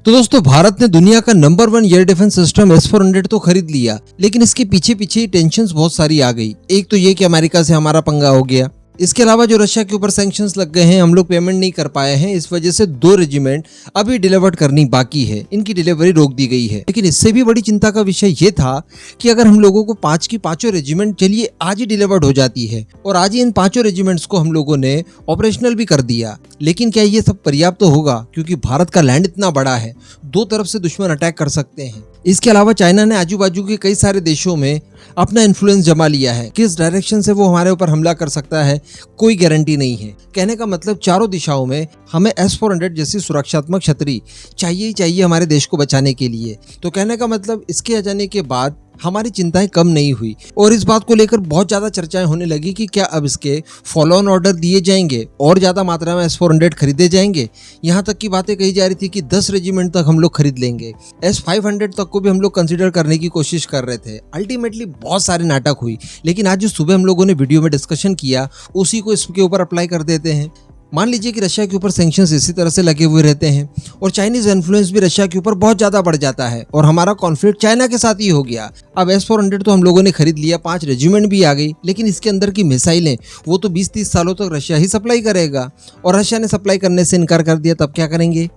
तो दोस्तों भारत ने दुनिया का number 1 air defence system S-400 तो खरीद लिया, लेकिन इसके पीछे पीछे टेंशंस बहुत सारी आ गई। एक तो ये कि अमेरिका से हमारा पंगा हो गया। इसके अलावा जो रशिया के ऊपर सैंक्शंस लग गए हैं, हम लोग पेमेंट नहीं कर पाए हैं, इस वजह से 2 रेजिमेंट अभी डिलीवर्ड करनी बाकी है, इनकी डिलीवरी रोक दी गई है। लेकिन इससे भी बड़ी चिंता का विषय ये था कि अगर हम लोगों को 5 की 5 रेजिमेंट चलिए आज ही डिलीवर्ड हो जाती है और आज ही इन 5 रेजिमेंट्स को हम लोगों ने ऑपरेशनल भी कर दिया, लेकिन क्या ये सब पर्याप्त तो होगा? क्योंकि भारत का लैंड इतना बड़ा है, 2 तरफ से दुश्मन अटैक कर सकते हैं। इसके अलावा चाइना ने आजू बाजू के कई सारे देशों में अपना इन्फ्लुएंस जमा लिया है। किस डायरेक्शन से वो हमारे ऊपर हमला कर सकता है कोई गारंटी नहीं है। कहने का मतलब चारों दिशाओं में हमें S-400 जैसी सुरक्षात्मक छतरी चाहिए ही चाहिए हमारे देश को बचाने के लिए। तो कहने का मतलब इसके आ जाने के बाद हमारी चिंताएं कम नहीं हुई और इस बात को लेकर बहुत ज्यादा चर्चाएं होने लगी कि क्या अब इसके फॉलो ऑन ऑर्डर दिए जाएंगे और ज्यादा मात्रा में S-400 खरीदे जाएंगे। यहाँ तक की बातें कही जा रही थी कि 10 रेजिमेंट तक हम लोग खरीद लेंगे। S-500 तक को भी हम लोग कंसीडर करने की कोशिश कर रहे थे। अल्टीमेटली बहुत सारे नाटक हुई, लेकिन आज जो सुबह हम लोगों ने वीडियो में डिस्कशन किया उसी को इसके ऊपर अप्लाई कर देते हैं। मान लीजिए कि रशिया के ऊपर सैंक्शंस इसी तरह से लगे हुए रहते हैं और चाइनीज इन्फ्लुएंस भी रशिया के ऊपर बहुत ज्यादा बढ़ जाता है और हमारा कॉन्फ्लिक्ट चाइना के साथ ही हो गया। अब S-400 तो हम लोगों ने खरीद लिया, 5 रेजिमेंट भी आ गई, लेकिन इसके अंदर की मिसाइलें वो तो 20-30 सालों तक रशिया ही सप्लाई करेगा और रशिया ने सप्लाई करने से इनकार कर दिया, तब क्या करेंगे?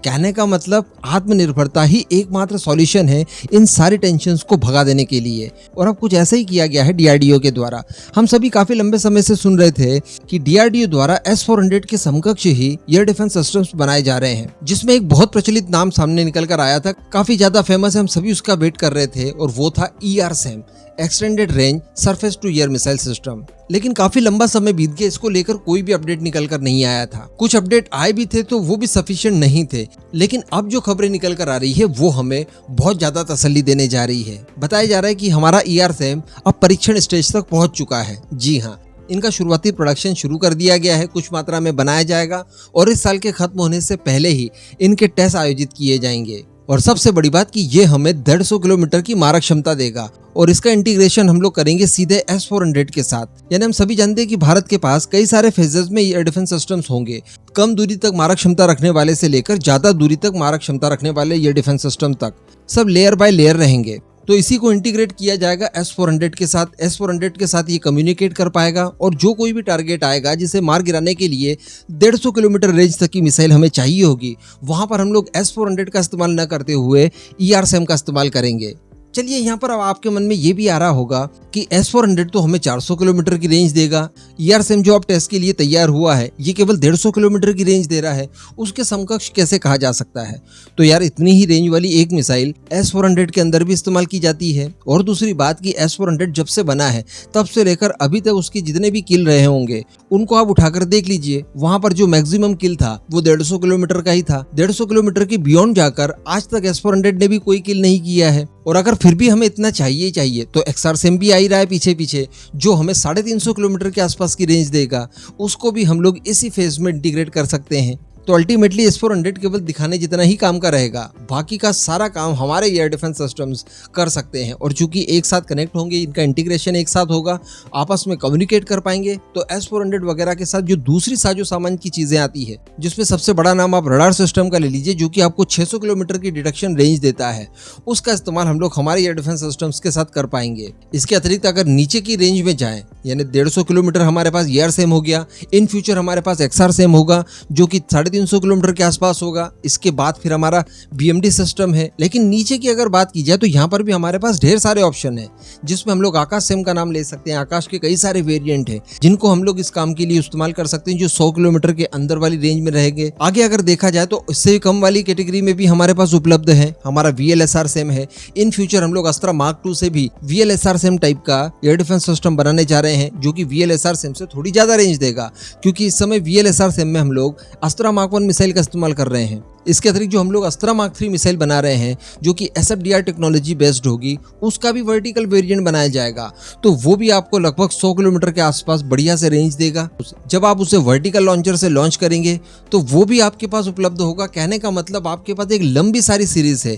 कहने का मतलब आत्मनिर्भरता ही एकमात्र सॉल्यूशन है इन सारी टेंशन्स को भगा देने के लिए। और अब कुछ ऐसा ही किया गया है DRDO के द्वारा। हम सभी काफी लंबे समय से सुन रहे थे कि DRDO द्वारा S-400 के समकक्ष ही एयर डिफेंस सिस्टम्स बनाए जा रहे हैं, जिसमें एक बहुत प्रचलित नाम सामने निकल कर आया था, काफी ज्यादा फेमस है, हम सभी उसका वेट कर रहे थे और वो था ERSAM, extended range surface to air missile system. लेकिन काफी लंबा समय बीत गया, इसको लेकर कोई भी अपडेट निकल कर नहीं आया था। कुछ अपडेट आए भी थे तो वो भी सफिशिएंट नहीं थे। लेकिन अब जो खबरें निकल कर आ रही है वो हमें बहुत ज्यादा तसल्ली देने जा रही है। बताया जा रहा है कि हमारा ERSAM अब परीक्षण स्टेज तक पहुंच चुका है। जी हाँ, इनका शुरुआती प्रोडक्शन शुरू कर दिया गया है, कुछ मात्रा में बनाया जाएगा और इस साल के खत्म होने से पहले ही इनके टेस्ट आयोजित किए जाएंगे। और सबसे बड़ी बात कि ये हमें 150 किलोमीटर की मारक क्षमता देगा और इसका इंटीग्रेशन हम लोग करेंगे सीधे S-400 के साथ। यानी हम सभी जानते हैं कि भारत के पास कई सारे फेजेस में एयर डिफेंस सिस्टम्स होंगे, कम दूरी तक मारक क्षमता रखने वाले से लेकर ज्यादा दूरी तक मारक क्षमता रखने वाले एयर डिफेंस सिस्टम तक, सब लेयर बाय लेयर रहेंगे। तो इसी को इंटीग्रेट किया जाएगा S-400 के साथ। S-400 के साथ ये कम्युनिकेट कर पाएगा और जो कोई भी टारगेट आएगा जिसे मार गिराने के लिए 150 किलोमीटर रेंज तक की मिसाइल हमें चाहिए होगी, वहां पर हम लोग S-400 का इस्तेमाल न करते हुए ERSAM का इस्तेमाल करेंगे। चलिए यहाँ पर अब आपके मन में ये भी आ रहा होगा कि S-400 तो हमें 400 किलोमीटर की रेंज देगा, ERSAM जो अब टेस्ट के लिए तैयार हुआ है ये केवल 150 किलोमीटर की रेंज दे रहा है, उसके समकक्ष कैसे कहा जा सकता है? तो यार इतनी ही रेंज वाली एक मिसाइल S-400 के अंदर भी इस्तेमाल की जाती है। और दूसरी बात कि S-400 जब से बना है तब से लेकर अभी तक उसकी जितने भी किल रहे होंगे उनको आप उठाकर देख लीजिए, वहां पर जो मैक्सिमम किल था वो 150 किलोमीटर का ही था। 150 किलोमीटर के बियॉन्ड जाकर आज तक S-400 ने भी कोई किल नहीं किया है। और अगर फिर भी हमें इतना चाहिए तो XRSAM भी आ ही रहा है पीछे पीछे, जो हमें 350 किलोमीटर के आसपास की रेंज देगा, उसको भी हम लोग इसी फेज में इंटीग्रेट कर सकते हैं। तो अल्टीमेटली S-400 केवल दिखाने जितना ही काम का रहेगा, बाकी का सारा काम हमारे एयर डिफेंस सिस्टम्स कर सकते हैं। और चूंकि एक साथ कनेक्ट होंगे, इनका इंटीग्रेशन एक साथ होगा, आपस में कम्युनिकेट कर पाएंगे, तो S-400 वगैरह के साथ जो दूसरी साजो सामान की चीजें आती है, जिसमें सबसे बड़ा नाम आप रडार सिस्टम का ले लीजिए, जो कि आपको 600 किलोमीटर की डिटेक्शन रेंज देता है, उसका इस्तेमाल हम लोग हमारे एयर डिफेंस सिस्टम्स के साथ कर पाएंगे। इसके अतिरिक्त अगर नीचे की रेंज में जाए, यानी 150 किलोमीटर हमारे पास ERSAM हो गया, इन फ्यूचर हमारे पास XRSAM होगा जो कि 350 किलोमीटर के आसपास होगा। इसके बाद फिर हमारा BMD सिस्टम है। लेकिन नीचे की अगर बात की जाए तो यहाँ पर भी हमारे पास ढेर सारे ऑप्शन है, जिसमें हम लोग आकाश का नाम ले सकते हैं। आकाश के कई सारे वेरिएंट है जिनको हम लोग इस काम के लिए इस्तेमाल कर सकते हैं, जो 100 किलोमीटर के अंदर वाली रेंज में रहेंगे। आगे अगर देखा जाए तो इससे कम वाली कैटेगरी में भी हमारे पास उपलब्ध है, हमारा VLSR-SAM है। इन फ्यूचर हम लोग अस्त्रा मार्क 2 से भी VLSR-SAM टाइप का एयर डिफेंस सिस्टम बनाने जा रहे हैं, जो कि VLSR-SAM से थोड़ी ज्यादा रेंज देगा, क्योंकि इस समय VLSR-SAM में हम लोग अस्त्रा मार्क 1 मिसाइल का इस्तेमाल कर रहे हैं। इसके अतिरिक्त जो हम लोग अस्त्रा मार्क 3 मिसाइल बना रहे हैं, जो कि SFDR टेक्नोलॉजी बेस्ड होगी, उसका भी वर्टिकल वेरिएंट बनाया जाएगा, तो वो भी आपको लगभग 100 किलोमीटर के आसपास बढ़िया से रेंज देगा। जब आप उसे वर्टिकल लॉन्चर से लॉन्च करेंगे तो वो भी आपके पास उपलब्ध होगा। कहने का मतलब आपके पास एक लंबी सारी सीरीज है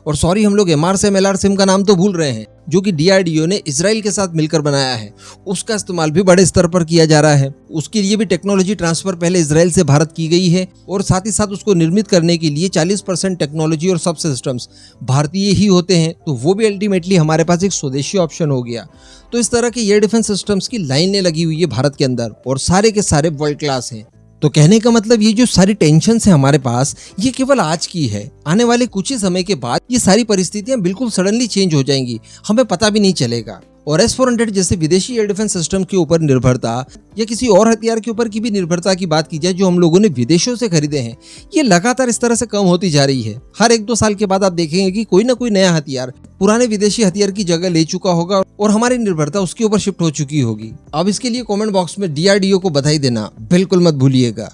और सॉरी, हम लोग MRSAM LRSAM का नाम तो भूल रहे हैं, जो कि DRDO ने इजराइल के साथ मिलकर बनाया है। उसका इस्तेमाल भी बड़े स्तर पर किया जा रहा है। उसके लिए भी टेक्नोलॉजी ट्रांसफर पहले इजराइल से भारत की गई है और साथ ही साथ उसको निर्मित करने के लिए 40% टेक्नोलॉजी और सब सिस्टम्स भारतीय ही होते हैं, तो वो भी अल्टीमेटली हमारे पास एक स्वदेशी ऑप्शन हो गया। तो इस तरह के एयर डिफेंस सिस्टम्स की लाइनें लगी हुई है भारत के अंदर और सारे के सारे वर्ल्ड क्लास हैं। तो कहने का मतलब ये जो सारी टेंशन है हमारे पास, ये केवल आज की है। आने वाले कुछ ही समय के बाद ये सारी परिस्थितियां बिल्कुल सडनली चेंज हो जाएंगी, हमें पता भी नहीं चलेगा। और S-400 जैसे विदेशी एयर डिफेंस सिस्टम के ऊपर निर्भरता या किसी और हथियार के ऊपर की भी निर्भरता की बात की जाए जो हम लोगों ने विदेशों से खरीदे हैं, ये लगातार इस तरह से कम होती जा रही है। हर 1-2 साल के बाद आप देखेंगे कि कोई ना कोई नया हथियार पुराने विदेशी हथियार की जगह ले चुका होगा और हमारी निर्भरता उसके ऊपर शिफ्ट हो चुकी होगी। अब इसके लिए कमेंट बॉक्स में DRDO को बधाई देना बिल्कुल मत भूलिएगा।